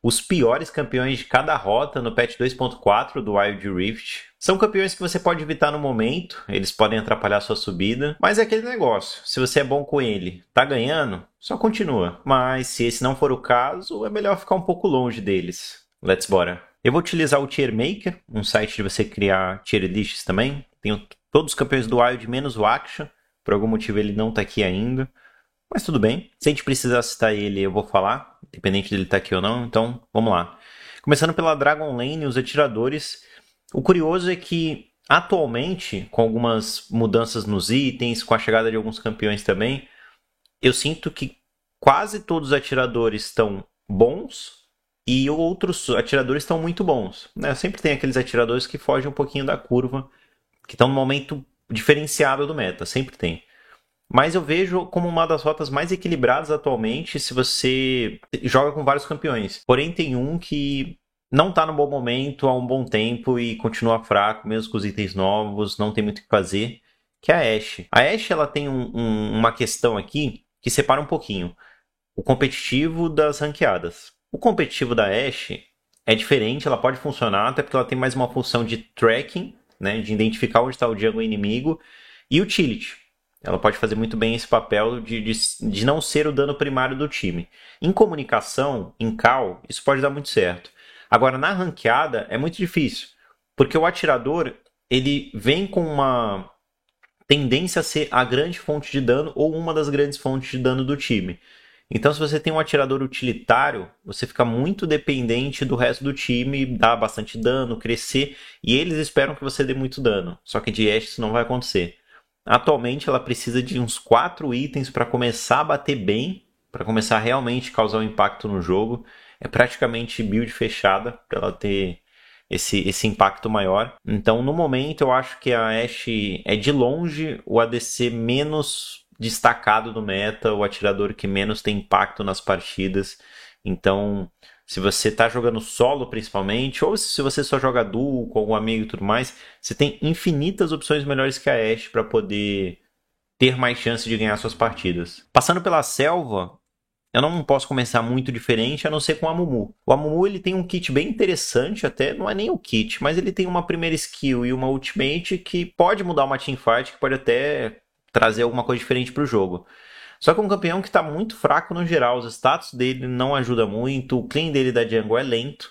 os piores campeões de cada rota no patch 2.4 do Wild Rift. São campeões que você pode evitar no momento, eles podem atrapalhar sua subida, mas é aquele negócio, se você é bom com ele, tá ganhando, só continua. Mas se esse não for o caso, é melhor ficar um pouco longe deles. Let's bora! Eu vou utilizar o Tier Maker, um site de você criar tier lists também. Tenho todos os campeões do Wild menos o Aksha, por algum motivo ele não tá aqui ainda. Mas tudo bem, se a gente precisar citar ele eu vou falar, independente dele estar aqui ou não, então vamos lá. Começando pela Dragon Lane, os atiradores. O curioso é que atualmente, com algumas mudanças nos itens, com a chegada de alguns campeões também, eu sinto que quase todos os atiradores estão bons e outros atiradores estão muito bons. Né? Sempre tem aqueles atiradores que fogem um pouquinho da curva, que estão no momento diferenciado do meta, sempre tem. Mas eu vejo como uma das rotas mais equilibradas atualmente se você joga com vários campeões. Porém, tem um que não está no bom momento há um bom tempo e continua fraco, mesmo com os itens novos, não tem muito o que fazer, que é a Ashe. A Ashe ela tem uma questão aqui que separa um pouquinho o competitivo das ranqueadas. O competitivo da Ashe é diferente, ela pode funcionar, até porque ela tem mais uma função de tracking, né, de identificar onde está o jungle inimigo, e utility. Ela pode fazer muito bem esse papel de não ser o dano primário do time. Em comunicação, em call, isso pode dar muito certo. Agora, na ranqueada, é muito difícil. Porque o atirador, ele vem com uma tendência a ser a grande fonte de dano ou uma das grandes fontes de dano do time. Então, se você tem um atirador utilitário, você fica muito dependente do resto do time, dar bastante dano, crescer, e eles esperam que você dê muito dano. Só que de Ashe isso não vai acontecer. Atualmente ela precisa de uns 4 itens para começar a bater bem, para começar a realmente causar um impacto no jogo. É praticamente build fechada para ela ter esse impacto maior. Então, no momento, eu acho que a Ashe é de longe o ADC menos destacado do meta, o atirador que menos tem impacto nas partidas. Então, se você está jogando solo principalmente, ou se você só joga duo com algum amigo e tudo mais, você tem infinitas opções melhores que a Ashe para poder ter mais chance de ganhar suas partidas. Passando pela selva, eu não posso começar muito diferente a não ser com o Amumu. O Amumu ele tem um kit bem interessante, até não é nem o kit, mas ele tem uma primeira skill e uma ultimate que pode mudar uma teamfight, que pode até trazer alguma coisa diferente para o jogo. Só que é um campeão que está muito fraco no geral, os status dele não ajudam muito, o clean dele da jungle é lento.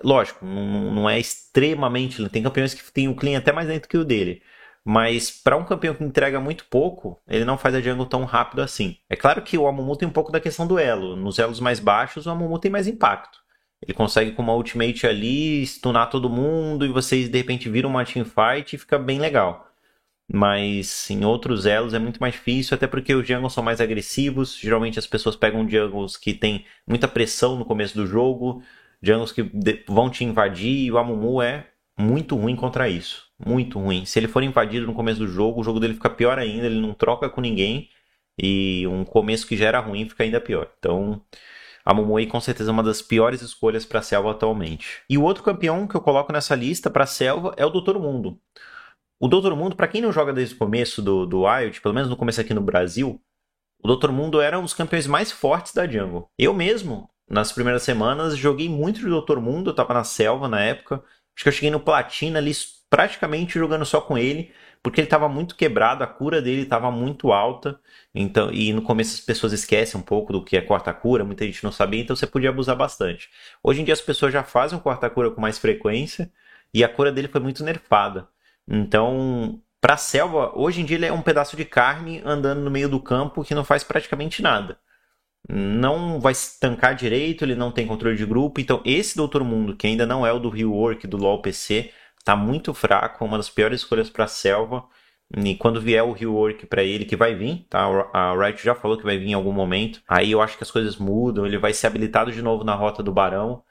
Lógico, não é extremamente lento. Tem campeões que tem o clean até mais lento que o dele. Mas para um campeão que entrega muito pouco, ele não faz a jungle tão rápido assim. É claro que o Amumu tem um pouco da questão do elo. Nos elos mais baixos, o Amumu tem mais impacto. Ele consegue com uma ultimate ali, stunar todo mundo e vocês de repente viram uma teamfight e fica bem legal. Mas em outros elos é muito mais difícil, até porque os jungles são mais agressivos. Geralmente as pessoas pegam jungles que tem muita pressão no começo do jogo, jungles que vão te invadir, e o Amumu é muito ruim contra isso. Muito ruim. Se ele for invadido no começo do jogo, o jogo dele fica pior ainda, ele não troca com ninguém, e um começo que já era ruim fica ainda pior. Então, Amumu aí com certeza é uma das piores escolhas para a selva atualmente. E o outro campeão que eu coloco nessa lista para a selva é o Doutor Mundo. O Doutor Mundo, para quem não joga desde o começo do Wild, pelo menos no começo aqui no Brasil, o Doutor Mundo era um dos campeões mais fortes da jungle. Eu mesmo, nas primeiras semanas, joguei muito de Doutor Mundo, eu tava na selva na época. Acho que eu cheguei no Platina ali praticamente jogando só com ele, porque ele tava muito quebrado, a cura dele tava muito alta. Então, e no começo as pessoas esquecem um pouco do que é corta-cura, muita gente não sabia, então você podia abusar bastante. Hoje em dia as pessoas já fazem o corta-cura com mais frequência, e a cura dele foi muito nerfada. Então, para a selva, hoje em dia ele é um pedaço de carne andando no meio do campo que não faz praticamente nada. Não vai se tancar direito, ele não tem controle de grupo. Então, esse Doutor Mundo, que ainda não é o do Rework do LoL PC, tá muito fraco, uma das piores escolhas para a selva. E quando vier o Rework para ele, que vai vir, tá? A Riot já falou que vai vir em algum momento. Aí eu acho que as coisas mudam, ele vai ser habilitado de novo na Rota do Barão.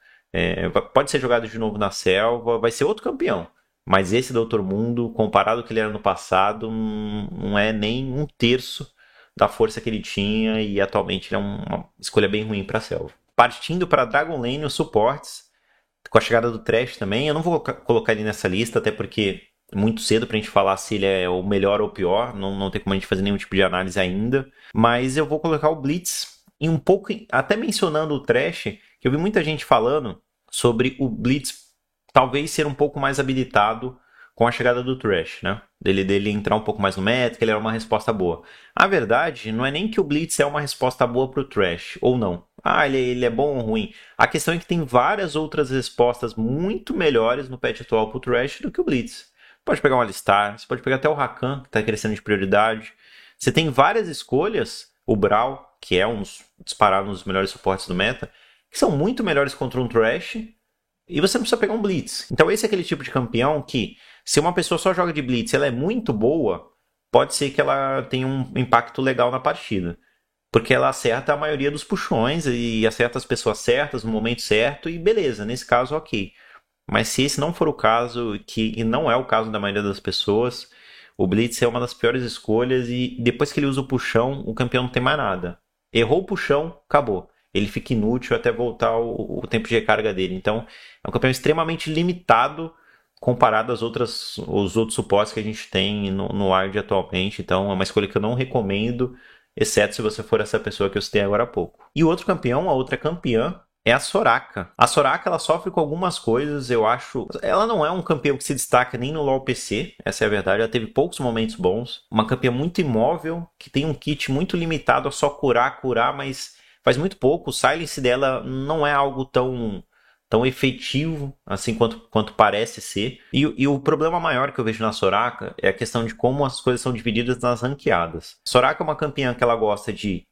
Pode ser jogado de novo na selva, vai ser outro campeão. Mas esse Doutor Mundo, comparado ao que ele era no passado, não é nem um terço da força que ele tinha e atualmente ele é uma escolha bem ruim para a selva. Partindo para Dragon Lane, os suportes, com a chegada do Thresh também, eu não vou colocar ele nessa lista, até porque é muito cedo para a gente falar se ele é o melhor ou o pior, não tem como a gente fazer nenhum tipo de análise ainda, mas eu vou colocar o Blitz, e um pouco, até mencionando o Thresh, que eu vi muita gente falando sobre o Blitz talvez ser um pouco mais habilitado com a chegada do Thresh, né? Dele entrar um pouco mais no meta, que ele era uma resposta boa. A verdade não é nem que o Blitz é uma resposta boa pro Thresh, ou não. Ele é bom ou ruim. A questão é que tem várias outras respostas muito melhores no patch atual pro Thresh do que o Blitz. Pode pegar um Alistar, você pode pegar até o Rakan, que está crescendo de prioridade. Você tem várias escolhas, o Brawl, que é disparado nos melhores suportes do meta, que são muito melhores contra um Thresh, e você não precisa pegar um Blitz. Então esse é aquele tipo de campeão que, se uma pessoa só joga de Blitz e ela é muito boa, pode ser que ela tenha um impacto legal na partida. Porque ela acerta a maioria dos puxões e acerta as pessoas certas no momento certo e beleza, nesse caso ok. Mas se esse não for o caso, e não é o caso da maioria das pessoas, o Blitz é uma das piores escolhas e depois que ele usa o puxão, o campeão não tem mais nada. Errou o puxão, acabou. Ele fica inútil até voltar o tempo de recarga dele. Então, é um campeão extremamente limitado comparado aos outros suportes que a gente tem no Wild atualmente. Então, é uma escolha que eu não recomendo, exceto se você for essa pessoa que eu citei agora há pouco. E o outro campeão, a outra campeã, é a Soraka. A Soraka, ela sofre com algumas coisas, eu acho. Ela não é um campeão que se destaca nem no LoL PC, essa é a verdade. Ela teve poucos momentos bons. Uma campeã muito imóvel, que tem um kit muito limitado a só curar, mas faz muito pouco. O silence dela não é algo tão efetivo assim quanto parece ser. E o problema maior que eu vejo na Soraka é a questão de como as coisas são divididas nas ranqueadas. Soraka é uma campeã que ela gosta de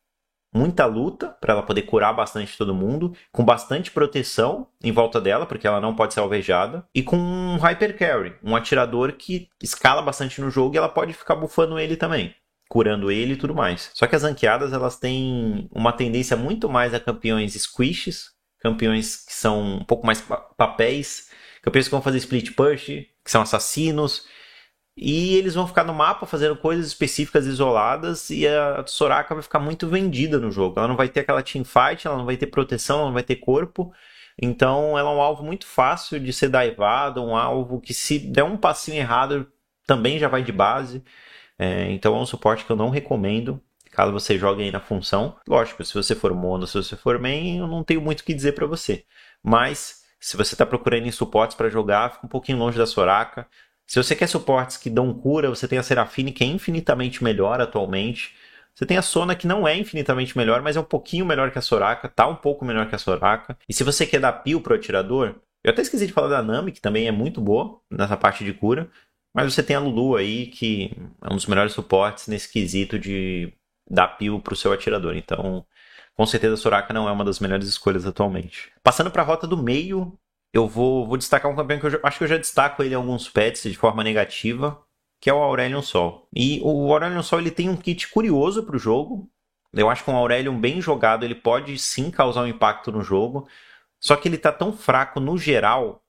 muita luta, para ela poder curar bastante todo mundo, com bastante proteção em volta dela, porque ela não pode ser alvejada, e com um Hyper Carry, um atirador que escala bastante no jogo e ela pode ficar bufando ele também, curando ele e tudo mais. Só que as ranqueadas, elas têm uma tendência muito mais a campeões squishes, campeões que são um pouco mais papéis, campeões que vão fazer split push, que são assassinos, e eles vão ficar no mapa fazendo coisas específicas isoladas e a Soraka vai ficar muito vendida no jogo. Ela não vai ter aquela teamfight, ela não vai ter proteção, ela não vai ter corpo. Então ela é um alvo muito fácil de ser divado, um alvo que se der um passinho errado também já vai de base. Então é um suporte que eu não recomendo caso você jogue aí na função. Lógico, se você for mono, se você for main, eu não tenho muito o que dizer para você. Mas se você está procurando em suportes para jogar, fica um pouquinho longe da Soraka. Se você quer suportes que dão cura, você tem a Seraphine, que é infinitamente melhor atualmente. Você tem a Sona, que não é infinitamente melhor, mas é um pouquinho melhor que a Soraka, tá um pouco melhor que a Soraka. E se você quer dar peel pro atirador, eu até esqueci de falar da Nami, que também é muito boa nessa parte de cura, mas você tem a Lulu aí, que é um dos melhores suportes nesse quesito de dar peel pro seu atirador. Então, com certeza a Soraka não é uma das melhores escolhas atualmente. Passando para a rota do meio, eu vou destacar um campeão que eu acho que eu já destaco ele em alguns pets de forma negativa, que é o Aurelion Sol. E o Aurelion Sol ele tem um kit curioso para o jogo. Eu acho que um Aurelion bem jogado ele pode sim causar um impacto no jogo. Só que ele está tão fraco no geral,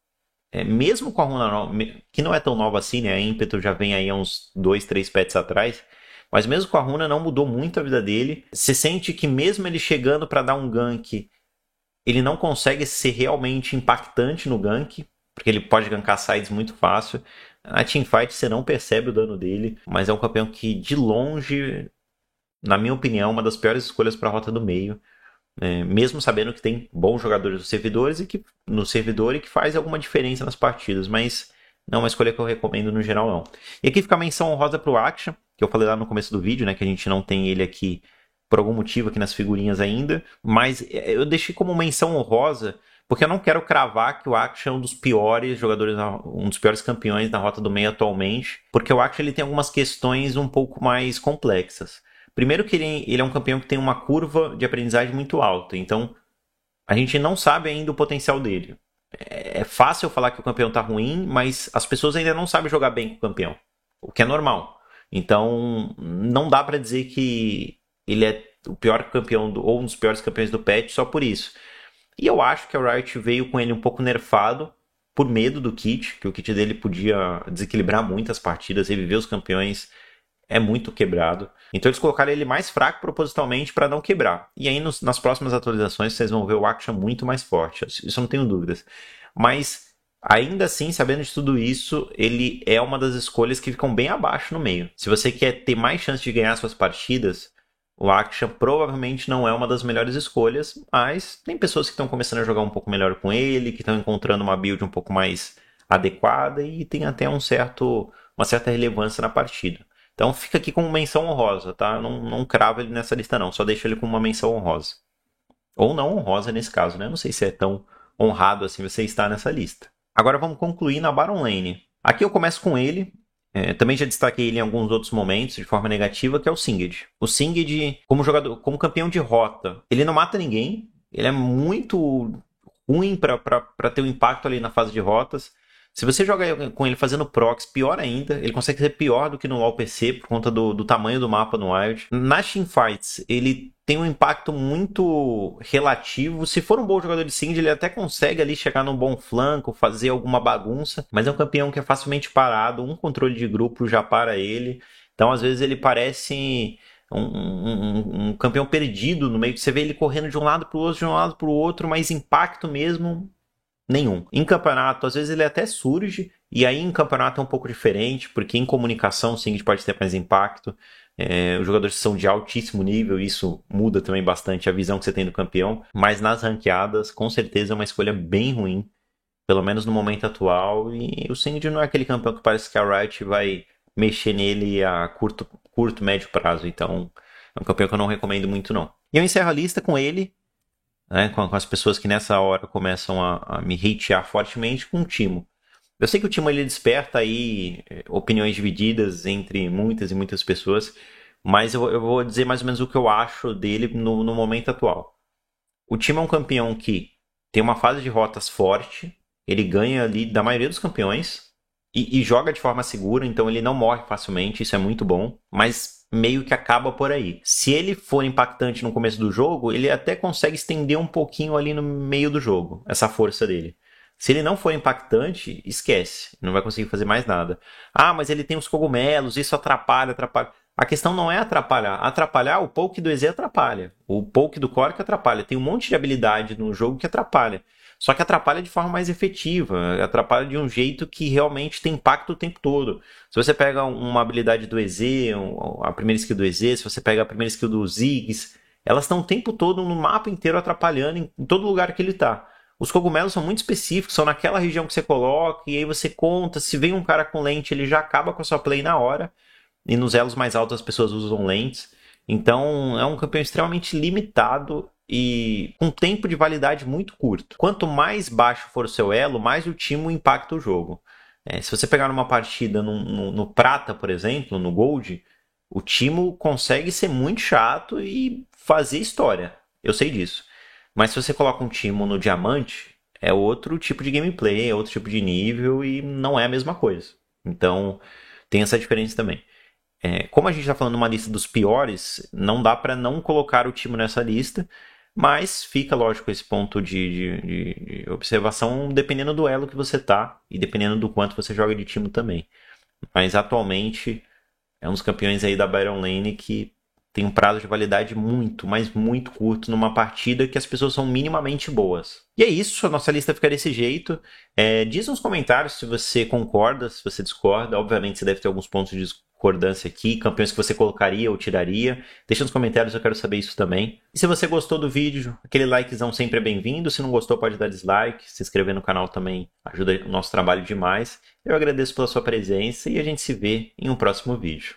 mesmo com a runa nova, que não é tão nova assim, né? A ímpeto já vem aí há uns 2, 3 pets atrás. Mas mesmo com a runa não mudou muito a vida dele. Você sente que mesmo ele chegando para dar um gank, ele não consegue ser realmente impactante no gank, porque ele pode gankar sides muito fácil. Na teamfight você não percebe o dano dele, mas é um campeão que, de longe, na minha opinião, é uma das piores escolhas para a rota do meio. Mesmo sabendo que tem bons jogadores no servidor e que faz alguma diferença nas partidas, mas não é uma escolha que eu recomendo no geral, não. E aqui fica a menção honrosa para o Aksha, que eu falei lá no começo do vídeo, né, que a gente não tem ele aqui por algum motivo aqui nas figurinhas ainda, mas eu deixei como menção honrosa, porque eu não quero cravar que o Aksha é um dos piores jogadores, um dos piores campeões da rota do meio atualmente, porque o Aksha ele tem algumas questões um pouco mais complexas. Primeiro que ele é um campeão que tem uma curva de aprendizagem muito alta, então a gente não sabe ainda o potencial dele. É fácil falar que o campeão está ruim, mas as pessoas ainda não sabem jogar bem com o campeão, o que é normal. Então não dá para dizer que ele é o pior campeão ou um dos piores campeões do patch só por isso. E eu acho que a Riot veio com ele um pouco nerfado por medo do kit, que o kit dele podia desequilibrar muitas partidas, reviver os campeões é muito quebrado. Então eles colocaram ele mais fraco propositalmente para não quebrar. E aí nas próximas atualizações vocês vão ver o Aksha muito mais forte, isso eu não tenho dúvidas. Mas ainda assim, sabendo de tudo isso, ele é uma das escolhas que ficam bem abaixo no meio. Se você quer ter mais chance de ganhar suas partidas, o Akshan provavelmente não é uma das melhores escolhas, mas tem pessoas que estão começando a jogar um pouco melhor com ele, que estão encontrando uma build um pouco mais adequada e tem até uma certa relevância na partida. Então fica aqui com menção honrosa, tá? Não cravo ele nessa lista não, só deixo ele com uma menção honrosa. Ou não honrosa nesse caso, né? Não sei se é tão honrado assim você estar nessa lista. Agora vamos concluir na Baron Lane. Aqui eu começo com ele. Também já destaquei ele em alguns outros momentos de forma negativa, que é o Singed. O Singed, como jogador, como campeão de rota, ele não mata ninguém. Ele é muito ruim para ter um impacto ali na fase de rotas. Se você joga com ele fazendo procs, pior ainda. Ele consegue ser pior do que no LoL PC por conta do tamanho do mapa no Wild. Nas teamfights, ele tem um impacto muito relativo. Se for um bom jogador de Singed, ele até consegue ali chegar num bom flanco, fazer alguma bagunça. Mas é um campeão que é facilmente parado. Um controle de grupo já para ele. Então, às vezes, ele parece um campeão perdido no meio. Você vê ele correndo de um lado para o outro, de um lado para o outro, mas impacto mesmo nenhum. Em campeonato, às vezes ele até surge, e aí em campeonato é um pouco diferente, porque em comunicação o Singed pode ter mais impacto. Os jogadores são de altíssimo nível, e isso muda também bastante a visão que você tem do campeão. Mas nas ranqueadas, com certeza é uma escolha bem ruim, pelo menos no momento atual. E o Singed não é aquele campeão que parece que a Riot vai mexer nele a curto, médio prazo. Então é um campeão que eu não recomendo muito não. E eu encerro a lista com ele, né, com as pessoas que nessa hora começam a me hatear fortemente, com o Timo. Eu sei que o Timo ele desperta aí opiniões divididas entre muitas e muitas pessoas, mas eu vou dizer mais ou menos o que eu acho dele no momento atual. O Timo é um campeão que tem uma fase de rotas forte, ele ganha ali da maioria dos campeões e joga de forma segura, então ele não morre facilmente, isso é muito bom, mas meio que acaba por aí. Se ele for impactante no começo do jogo, ele até consegue estender um pouquinho ali no meio do jogo, essa força dele. Se ele não for impactante, esquece, não vai conseguir fazer mais nada. Ah, mas ele tem os cogumelos, isso atrapalha. A questão não é atrapalhar. Atrapalhar, o poke do EZ atrapalha. O poke do Cork atrapalha. Tem um monte de habilidade no jogo que atrapalha. Só que atrapalha de forma mais efetiva. Atrapalha de um jeito que realmente tem impacto o tempo todo. Se você pega uma habilidade do EZ, a primeira skill do EZ, se você pega a primeira skill do Ziggs, elas estão o tempo todo no mapa inteiro atrapalhando em todo lugar que ele está. Os cogumelos são muito específicos, são naquela região que você coloca, e aí você conta, se vem um cara com lente, ele já acaba com a sua play na hora. E nos elos mais altos as pessoas usam lentes. Então é um campeão extremamente limitado e com tempo de validade muito curto. Quanto mais baixo for o seu elo, mais o Timo impacta o jogo. Se você pegar numa partida no Prata, por exemplo, no Gold, o Timo consegue ser muito chato e fazer história. Eu sei disso. Mas se você coloca um Timo no Diamante, é outro tipo de gameplay, é outro tipo de nível e não é a mesma coisa. Então tem essa diferença também. Como a gente está falando numa lista dos piores, não dá para não colocar o Timo nessa lista, mas fica, lógico, esse ponto de observação dependendo do elo que você tá e dependendo do quanto você joga de Timo também. Mas atualmente é um dos campeões aí da Baron Lane que tem um prazo de validade muito, mas muito curto numa partida que as pessoas são minimamente boas. E é isso, a nossa lista fica desse jeito. Diz nos comentários se você concorda, se você discorda. Obviamente você deve ter alguns pontos de discordância aqui, campeões que você colocaria ou tiraria. Deixa nos comentários, eu quero saber isso também. E se você gostou do vídeo, aquele likezão sempre é bem-vindo. Se não gostou, pode dar dislike. Se inscrever no canal também ajuda o nosso trabalho demais. Eu agradeço pela sua presença e a gente se vê em um próximo vídeo.